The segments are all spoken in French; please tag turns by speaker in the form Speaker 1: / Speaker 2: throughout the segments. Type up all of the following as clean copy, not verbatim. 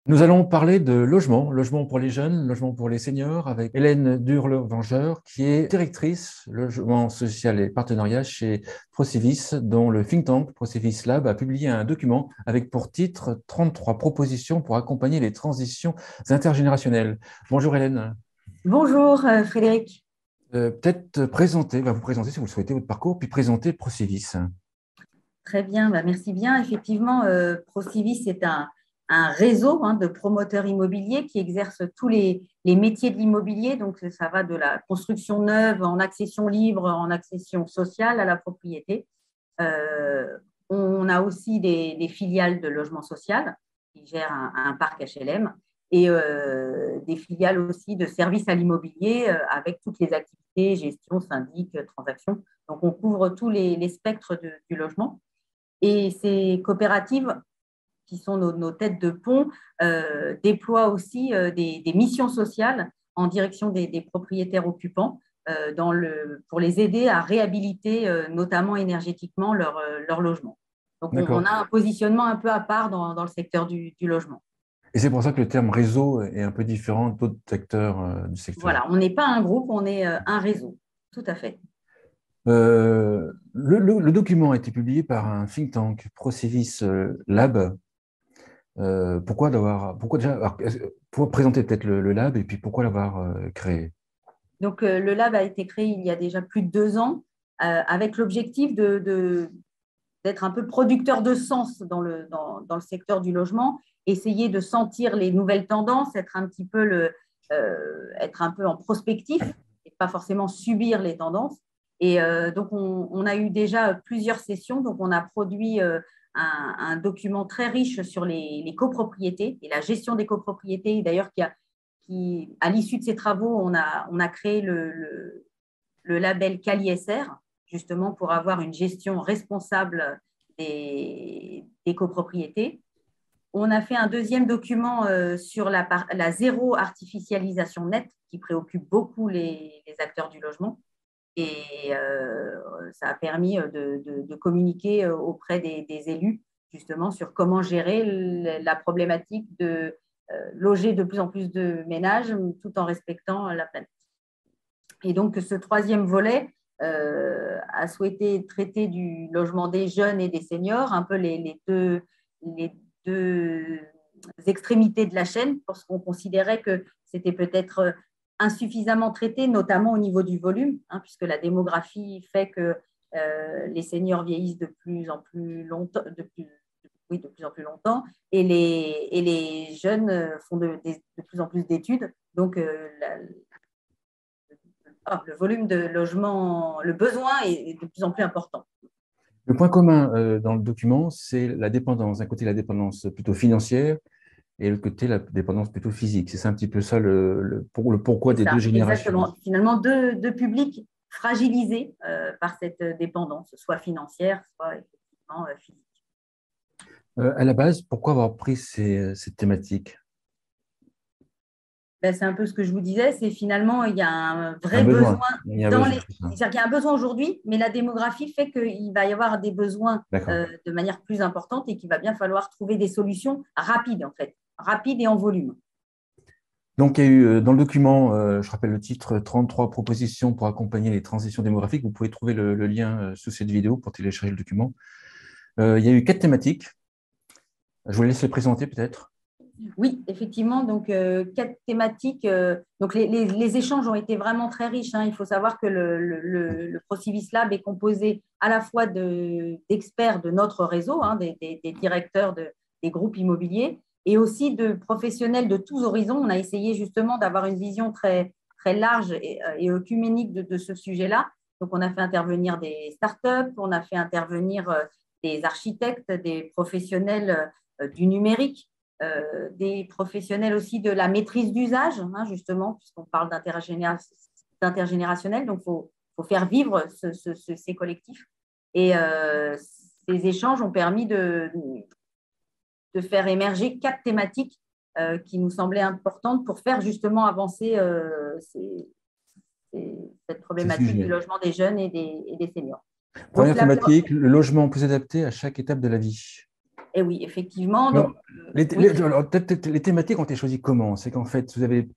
Speaker 1: Nous allons parler de logement, logement pour les jeunes, logement pour les seniors, avec Hélène Durle-Vengeur, qui est directrice logement social et partenariat chez Procivis, dont le think tank Procivis Lab a publié un document avec pour titre 33 propositions pour accompagner les transitions intergénérationnelles. Bonjour Hélène.
Speaker 2: Bonjour Frédéric.
Speaker 1: Peut-être présenter, va vous présenter si vous le souhaitez votre parcours, puis présenter Procivis.
Speaker 2: Très bien, merci bien. Effectivement, Procivis est un réseau de promoteurs immobiliers qui exercent tous les métiers de l'immobilier. Donc, ça va de la construction neuve en accession libre, en accession sociale à la propriété. Euh, on a aussi des filiales de logement social qui gèrent un parc HLM et des filiales aussi de services à l'immobilier avec toutes les activités, gestion, syndic, transactions. Donc, on couvre tous les spectres du logement. Et ces coopératives, qui sont nos têtes de pont, déploient aussi des missions sociales en direction des propriétaires occupants pour les aider à réhabiliter, notamment énergétiquement, leur logement. Donc, on
Speaker 1: D'accord.
Speaker 2: a un positionnement un peu à part dans le secteur du logement.
Speaker 1: Et c'est pour ça que le terme réseau est un peu différent d'autres secteurs du secteur.
Speaker 2: Voilà, on n'est pas un groupe, on est un réseau. Tout à fait.
Speaker 1: Le document a été publié par un think tank, Procivis Lab. Pourquoi déjà, pour présenter peut-être le lab et puis pourquoi l'avoir créé?
Speaker 2: Donc, le lab a été créé il y a déjà plus de 2 ans avec l'objectif d'être un peu producteur de sens dans le secteur du logement, essayer de sentir les nouvelles tendances, être un peu en prospectif et pas forcément subir les tendances. Et donc, on a eu déjà plusieurs sessions. Donc, on a produit un document très riche sur les copropriétés et la gestion des copropriétés. D'ailleurs, à l'issue de ces travaux, on a créé le label CaliSR, justement pour avoir une gestion responsable des copropriétés. On a fait un deuxième document sur la zéro artificialisation nette qui préoccupe beaucoup les acteurs du logement. Et ça a permis de communiquer auprès des élus justement sur comment gérer la problématique de loger de plus en plus de ménages tout en respectant la planète. Et donc, ce troisième volet a souhaité traiter du logement des jeunes et des seniors, un peu les deux extrémités de la chaîne, parce qu'on considérait que c'était peut-être insuffisamment traité, notamment au niveau du volume, puisque la démographie fait que les seniors vieillissent de plus en plus longtemps, oui, de plus en plus longtemps, et les jeunes font de plus en plus d'études. Donc, le volume de logement, le besoin est de plus en plus important.
Speaker 1: Le point commun dans le document, c'est la dépendance. D'un côté, la dépendance plutôt financière et de l'autre côté, la dépendance plutôt physique. C'est un petit peu ça le pourquoi
Speaker 2: C'est
Speaker 1: des deux
Speaker 2: ça,
Speaker 1: générations.
Speaker 2: exactement. Finalement, deux publics fragilisés par cette dépendance, soit financière, soit effectivement physique.
Speaker 1: À la base, pourquoi avoir pris cette thématique?
Speaker 2: Ben, c'est un peu ce que je vous disais, c'est finalement, il y a un
Speaker 1: Un
Speaker 2: vrai besoin
Speaker 1: besoin. Il y a un
Speaker 2: dans
Speaker 1: besoin,
Speaker 2: les.
Speaker 1: c'est ça.
Speaker 2: C'est-à-dire qu'il y a un besoin aujourd'hui, mais la démographie fait qu'il va y avoir des besoins
Speaker 1: D'accord.
Speaker 2: de manière plus importante et qu'il va bien falloir trouver des solutions rapides, en fait, rapides et en volume.
Speaker 1: Donc, il y a eu dans le document, je rappelle le titre, 33 propositions pour accompagner les transitions démographiques. Vous pouvez trouver le lien sous cette vidéo pour télécharger le document. Il y a eu 4 thématiques. Je vous laisse les présenter peut-être.
Speaker 2: Oui, effectivement, donc 4 thématiques. Donc les échanges ont été vraiment très riches. Il faut savoir que le Procivis Lab est composé à la fois d'experts de notre réseau, des directeurs des groupes immobiliers, et aussi de professionnels de tous horizons. On a essayé justement d'avoir une vision très, très large et œcuménique de ce sujet-là. Donc, on a fait intervenir des startups, on a fait intervenir des architectes, des professionnels du numérique, des professionnels aussi de la maîtrise d'usage, justement, puisqu'on parle d'intergénérationnel. Donc, il faut faire vivre ces collectifs. Et ces échanges ont permis de faire émerger 4 thématiques qui nous semblaient importantes pour faire justement avancer cette
Speaker 1: C'est
Speaker 2: problématique du
Speaker 1: sujet.
Speaker 2: logement des jeunes et des seniors. Donc,
Speaker 1: Première thématique, le logement plus adapté à chaque étape de la vie.
Speaker 2: Et oui, effectivement. Donc,
Speaker 1: Alors, les,
Speaker 2: oui,
Speaker 1: les thématiques ont été choisies comment? C'est qu'en fait, vous avez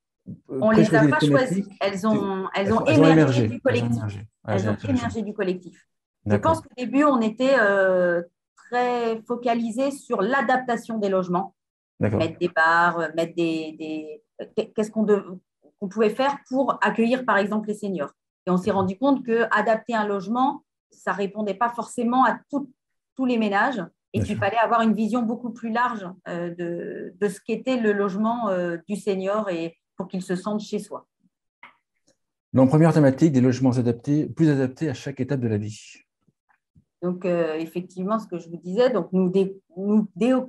Speaker 2: on ne les a
Speaker 1: pré-choisi les
Speaker 2: pas choisies.
Speaker 1: thématiques,
Speaker 2: Elles ont
Speaker 1: elles ont
Speaker 2: émergé
Speaker 1: émergé.
Speaker 2: du
Speaker 1: Elles ont
Speaker 2: collectif.
Speaker 1: émergé. Ah, c'est
Speaker 2: Elles ont
Speaker 1: intéressant.
Speaker 2: émergé du collectif. Je pense
Speaker 1: D'accord.
Speaker 2: qu'au début, on était très focalisé sur l'adaptation des logements,
Speaker 1: D'accord.
Speaker 2: mettre des bars, qu'est-ce qu'on pouvait faire pour accueillir, par exemple, les seniors. Et on s'est rendu compte que adapter un logement, ça ne répondait pas forcément à tous les ménages et
Speaker 1: Bien
Speaker 2: qu'il
Speaker 1: sûr.
Speaker 2: fallait avoir une vision beaucoup plus large de ce qu'était le logement du senior et pour qu'il se sente chez soi.
Speaker 1: Donc, première thématique, des logements adaptés, plus adaptés à chaque étape de la vie.
Speaker 2: Donc, effectivement, ce que je vous disais, donc nous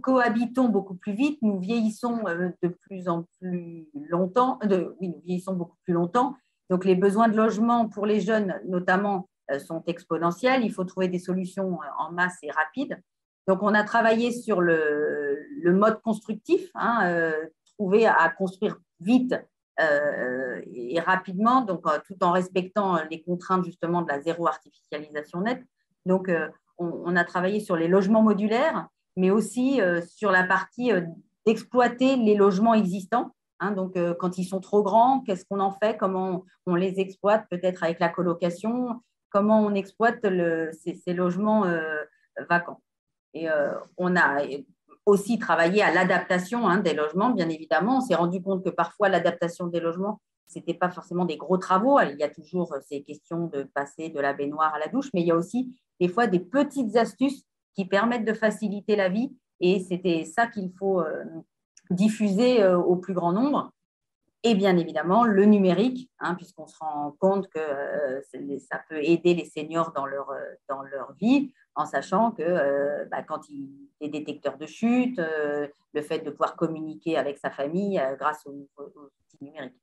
Speaker 2: cohabitons beaucoup plus vite, nous vieillissons de plus en plus longtemps, oui, nous vieillissons beaucoup plus longtemps. Donc, les besoins de logement pour les jeunes, notamment, sont exponentiels. Il faut trouver des solutions en masse et rapides. Donc, on a travaillé sur le mode constructif, hein, trouver à construire vite et rapidement, donc tout en respectant les contraintes justement de la zéro artificialisation nette. Donc, on a travaillé sur les logements modulaires, mais aussi sur la partie d'exploiter les logements existants. Hein, donc, quand ils sont trop grands, qu'est-ce qu'on en fait? Comment on les exploite, peut-être avec la colocation? Comment on exploite ces logements vacants? Et on a aussi travaillé à l'adaptation des logements, bien évidemment. On s'est rendu compte que parfois, l'adaptation des logements, ce n'était pas forcément des gros travaux. Il y a toujours ces questions de passer de la baignoire à la douche, mais il y a aussi des fois des petites astuces qui permettent de faciliter la vie. Et c'était ça qu'il faut diffuser au plus grand nombre. Et bien évidemment, le numérique, hein, puisqu'on se rend compte que ça peut aider les seniors dans leur vie, en sachant que quand il y a des détecteurs de chute, le fait de pouvoir communiquer avec sa famille grâce aux outils numériques.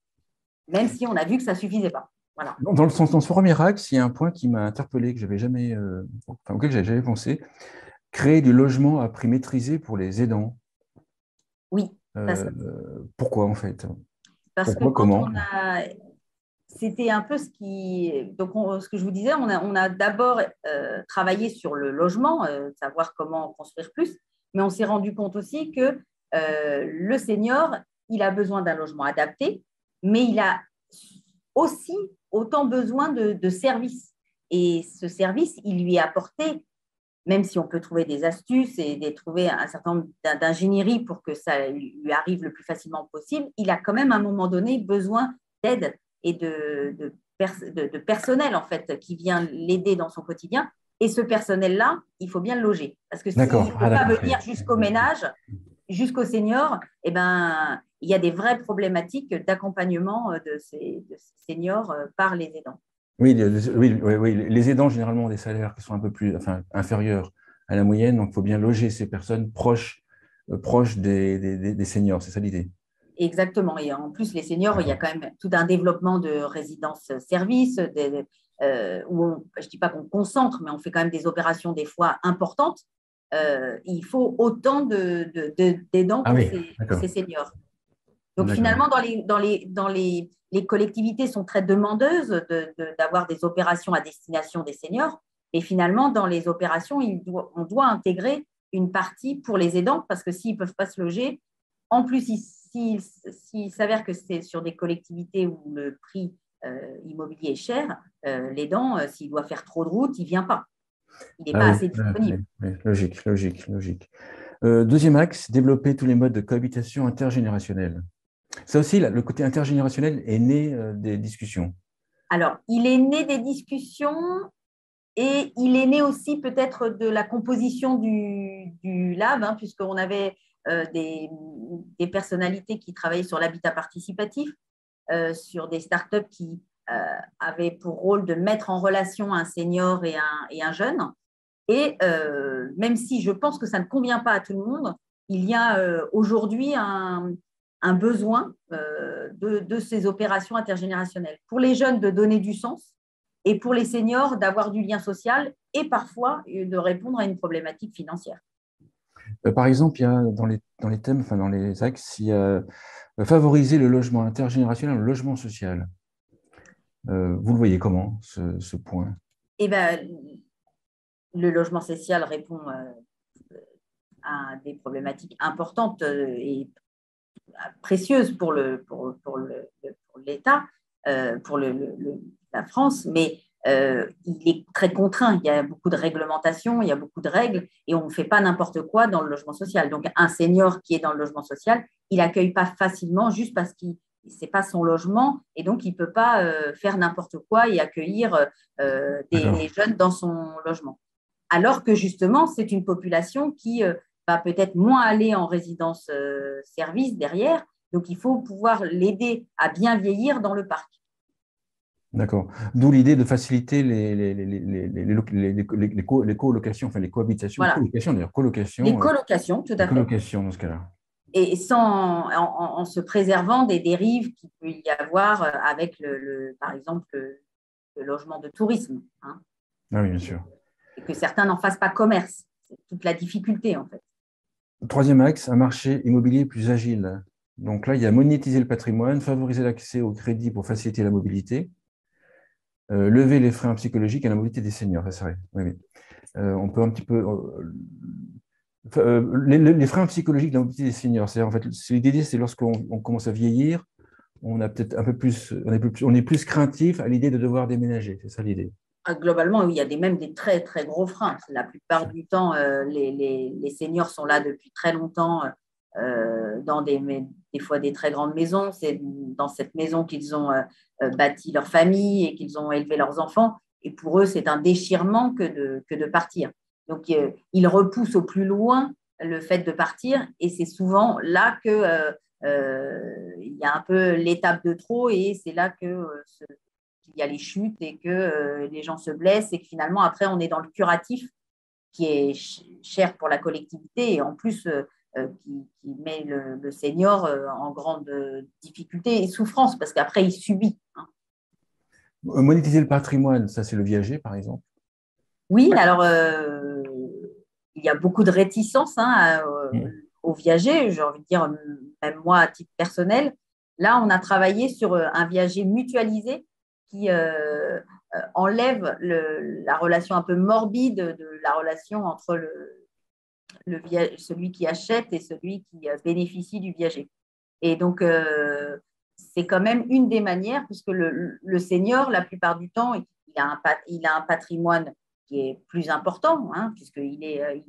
Speaker 2: Même si on a vu que ça ne suffisait pas. Voilà.
Speaker 1: Dans ce premier axe, il y a un point qui m'a interpellé, que j'avais jamais, auquel j'avais jamais pensé. Créer du logement à prix maîtrisé pour les aidants.
Speaker 2: Oui,
Speaker 1: Euh, pourquoi en fait?
Speaker 2: parce que
Speaker 1: Pourquoi,
Speaker 2: quand
Speaker 1: comment?
Speaker 2: on a c'était un peu ce qui. Donc, ce que je vous disais, on a d'abord travaillé sur le logement, savoir comment construire plus, mais on s'est rendu compte aussi que le senior, il a besoin d'un logement adapté, mais il a aussi autant besoin de services. Et ce service, il lui est apporté, même si on peut trouver des astuces et trouver un certain nombre d'ingénierie pour que ça lui arrive le plus facilement possible, il a quand même à un moment donné besoin d'aide et de personnel en fait qui vient l'aider dans son quotidien. Et ce personnel-là, il faut bien le loger. Parce que s'il
Speaker 1: D'accord.
Speaker 2: ne peut
Speaker 1: Ah,
Speaker 2: pas
Speaker 1: d'accord.
Speaker 2: venir jusqu'au ménage, jusqu'aux seniors, eh ben, il y a des vraies problématiques d'accompagnement de ces seniors par les aidants.
Speaker 1: Oui, oui, les aidants généralement ont des salaires qui sont un peu plus, enfin, inférieurs à la moyenne, donc il faut bien loger ces personnes proches des seniors, c'est ça l'idée.
Speaker 2: Exactement. Et en plus, les seniors, il y a
Speaker 1: D'accord.
Speaker 2: quand même tout un développement de résidences-services, où je ne dis pas qu'on concentre, mais on fait quand même des opérations des fois importantes. Il faut autant d'aidants
Speaker 1: Ah
Speaker 2: pour
Speaker 1: oui, d'accord,
Speaker 2: ces seniors. Donc
Speaker 1: d'accord.
Speaker 2: finalement, les collectivités sont très demandeuses d'avoir des opérations à destination des seniors. Et finalement, dans les opérations, on doit intégrer une partie pour les aidants parce que s'ils ne peuvent pas se loger, en plus, s'il s'avère que c'est sur des collectivités où le prix immobilier est cher, l'aidant, s'il doit faire trop de route, il ne vient pas. Il n'est
Speaker 1: Ah
Speaker 2: pas
Speaker 1: oui,
Speaker 2: assez
Speaker 1: oui,
Speaker 2: disponible.
Speaker 1: oui, logique, logique, logique. Deuxième axe, développer tous les modes de cohabitation intergénérationnelle. Ça aussi, là, le côté intergénérationnel est né des discussions.
Speaker 2: Alors, il est né des discussions. Et il est né aussi peut-être de la composition du lab, hein, puisqu'on avait des personnalités qui travaillaient sur l'habitat participatif, sur des startups qui avaient pour rôle de mettre en relation un senior et un jeune. Et même si je pense que ça ne convient pas à tout le monde, il y a aujourd'hui un besoin de ces opérations intergénérationnelles. Pour les jeunes, de donner du sens et pour les seniors, d'avoir du lien social et parfois de répondre à une problématique financière.
Speaker 1: Par exemple, il y a dans les thèmes, enfin dans les axes, il y a favoriser le logement intergénérationnel, le logement social. Vous le voyez comment, ce point?
Speaker 2: Et ben, le logement social répond des problématiques importantes et précieuses pour l'État, pour la France, mais il est très contraint. Il y a beaucoup de réglementations, il y a beaucoup de règles, et on ne fait pas n'importe quoi dans le logement social. Donc, un senior qui est dans le logement social, il n'accueille pas facilement juste parce que ce n'est pas son logement, et donc il ne peut pas faire n'importe quoi et accueillir les jeunes dans son logement. Alors que justement, c'est une population qui va peut-être moins aller en résidence service derrière, donc il faut pouvoir l'aider à bien vieillir dans le parc.
Speaker 1: D'accord. D'où l'idée de faciliter les colocations, enfin les cohabitations,
Speaker 2: Voilà.
Speaker 1: colocations d'ailleurs,
Speaker 2: Les colocations, tout à fait.
Speaker 1: Colocations dans ce cas-là.
Speaker 2: Et en se préservant des dérives qu'il peut y avoir avec, par exemple, le logement de tourisme. Hein.
Speaker 1: Ah oui, bien sûr.
Speaker 2: Et que certains n'en fassent pas commerce. C'est toute la difficulté, en fait.
Speaker 1: Troisième axe, un marché immobilier plus agile. Donc là, il y a monétiser le patrimoine, favoriser l'accès au crédit pour faciliter la mobilité, lever les freins psychologiques à la mobilité des seniors. Ça, c'est vrai. Oui, oui. On peut un petit peu… les freins psychologiques de la mobilité des seniors, c'est en fait, l'idée, c'est lorsqu'on commence à vieillir, on a peut-être un peu plus, on est plus craintif à l'idée de devoir déménager. C'est ça l'idée.
Speaker 2: Globalement, il y a même des très, très gros freins. La plupart du temps, les seniors sont là depuis très longtemps dans des fois des très grandes maisons. C'est dans cette maison qu'ils ont bâti leur famille et qu'ils ont élevé leurs enfants. Et pour eux, c'est un déchirement que de partir. Donc, ils repoussent au plus loin le fait de partir. Et c'est souvent là que il y a un peu l'étape de trop. Et c'est là que qu'il y a les chutes et que les gens se blessent et que finalement, après, on est dans le curatif qui est cher pour la collectivité et en plus qui met le senior en grande difficulté et souffrance parce qu'après, il subit. Hein.
Speaker 1: Monétiser le patrimoine, ça c'est le viager, par exemple.
Speaker 2: Oui, alors il y a beaucoup de réticence aux viagers, j'ai envie de dire, même moi à titre personnel. Là, on a travaillé sur un viager mutualisé qui enlève la relation un peu morbide de la relation entre celui qui achète et celui qui bénéficie du viager. Et donc, c'est quand même une des manières, puisque le senior, la plupart du temps, il a un patrimoine qui est plus important, hein, puisqu'il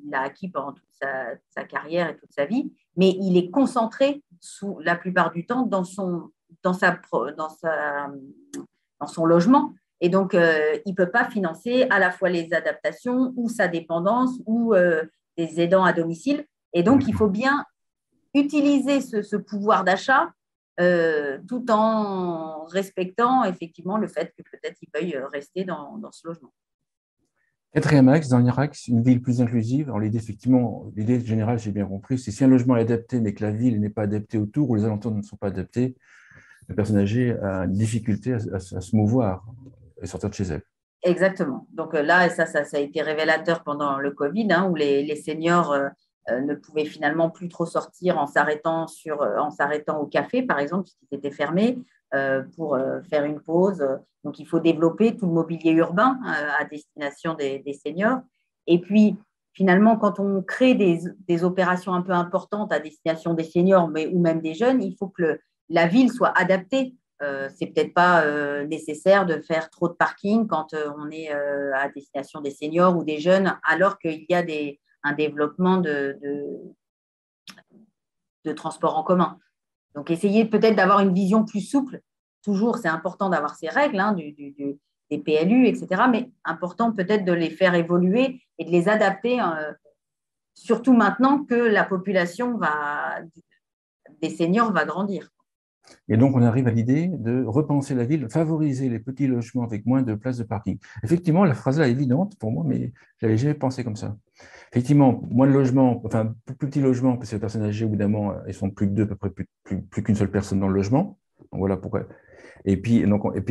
Speaker 2: l'a acquis pendant toute sa carrière et toute sa vie, mais il est concentré la plupart du temps dans son logement. Et donc, il ne peut pas financer à la fois les adaptations ou sa dépendance ou des aidants à domicile. Et donc, il faut bien utiliser ce pouvoir d'achat tout en respectant effectivement le fait que peut-être il veuille rester dans ce logement.
Speaker 1: Quatrième axe, dernier axe, une ville plus inclusive. Alors, l'idée générale, j'ai bien compris, c'est si un logement est adapté, mais que la ville n'est pas adaptée autour ou les alentours ne sont pas adaptés, la personne âgée a une difficulté à se mouvoir et sortir de chez elle.
Speaker 2: Exactement. Donc là, ça a été révélateur pendant le Covid, hein, où les seniors ne pouvaient finalement plus trop sortir en s'arrêtant au café, par exemple, qui était fermé, pour faire une pause. Donc, il faut développer tout le mobilier urbain à destination des seniors. Et puis, finalement, quand on crée des opérations un peu importantes à destination des seniors, ou même des jeunes, il faut que la ville soit adaptée. C'est peut-être pas nécessaire de faire trop de parking quand on est à destination des seniors ou des jeunes, alors qu'il y a un développement de transport en commun. Donc, essayer peut-être d'avoir une vision plus souple. Toujours, c'est important d'avoir ces règles des PLU, etc. Mais important peut-être de les faire évoluer et de les adapter, surtout maintenant que la population des seniors va grandir.
Speaker 1: Et donc, on arrive à l'idée de repenser la ville, favoriser les petits logements avec moins de places de parking. Effectivement, la phrase-là est évidente pour moi, mais je n'avais jamais pensé comme ça. Effectivement, moins de logements, enfin, plus petits logements, parce que les personnes âgées, évidemment, elles sont plus que deux, à peu près plus qu'une seule personne dans le logement. Donc, voilà pourquoi. Et puis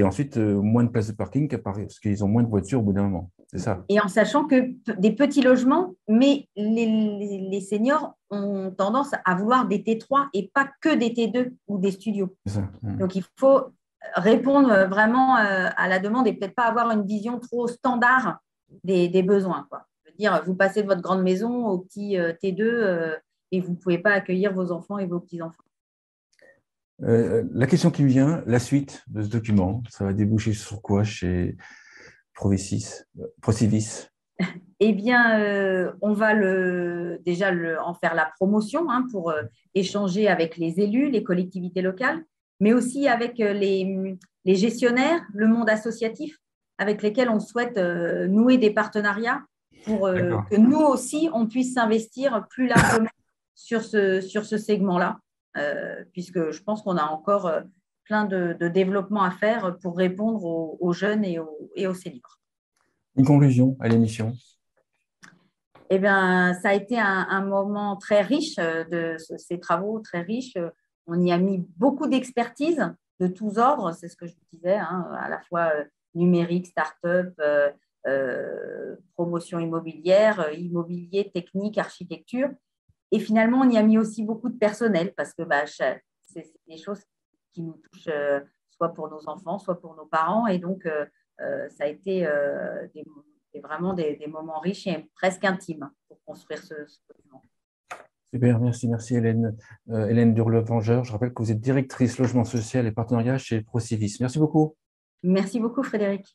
Speaker 1: ensuite, moins de places de parking, parce qu'ils ont moins de voitures au bout d'un moment. C'est ça.
Speaker 2: Et en sachant que des petits logements, mais les seniors ont tendance à vouloir des T3 et pas que des T2 ou des studios.
Speaker 1: C'est ça.
Speaker 2: Donc, il faut répondre vraiment à la demande et peut-être pas avoir une vision trop standard des besoins, quoi. Dire, vous passez de votre grande maison au petit T2 et vous ne pouvez pas accueillir vos enfants et vos petits-enfants.
Speaker 1: La question qui me vient, la suite de ce document, ça va déboucher sur quoi chez Procivis?
Speaker 2: Eh bien, on va en faire la promotion pour échanger avec les élus, les collectivités locales, mais aussi avec les gestionnaires, le monde associatif, avec lesquels on souhaite nouer des partenariats pour que nous aussi, on puisse s'investir plus largement sur ce segment-là, puisque je pense qu'on a encore plein de développement à faire pour répondre aux jeunes et aux seniors.
Speaker 1: Une conclusion à l'émission?
Speaker 2: Eh bien, ça a été un moment très riche de ces travaux, très riches. On y a mis beaucoup d'expertise de tous ordres, c'est ce que je vous disais, à la fois numérique, start-up, promotion immobilière, immobilier, technique, architecture. Et finalement, on y a mis aussi beaucoup de personnel parce que c'est des choses qui nous touchent soit pour nos enfants, soit pour nos parents. Et donc, ça a été vraiment des moments riches et presque intimes pour construire ce document.
Speaker 1: Super, merci Hélène. Hélène Durle-Vengeur, je rappelle que vous êtes directrice logement social et partenariat chez Procivis. Merci beaucoup.
Speaker 2: Merci beaucoup Frédéric.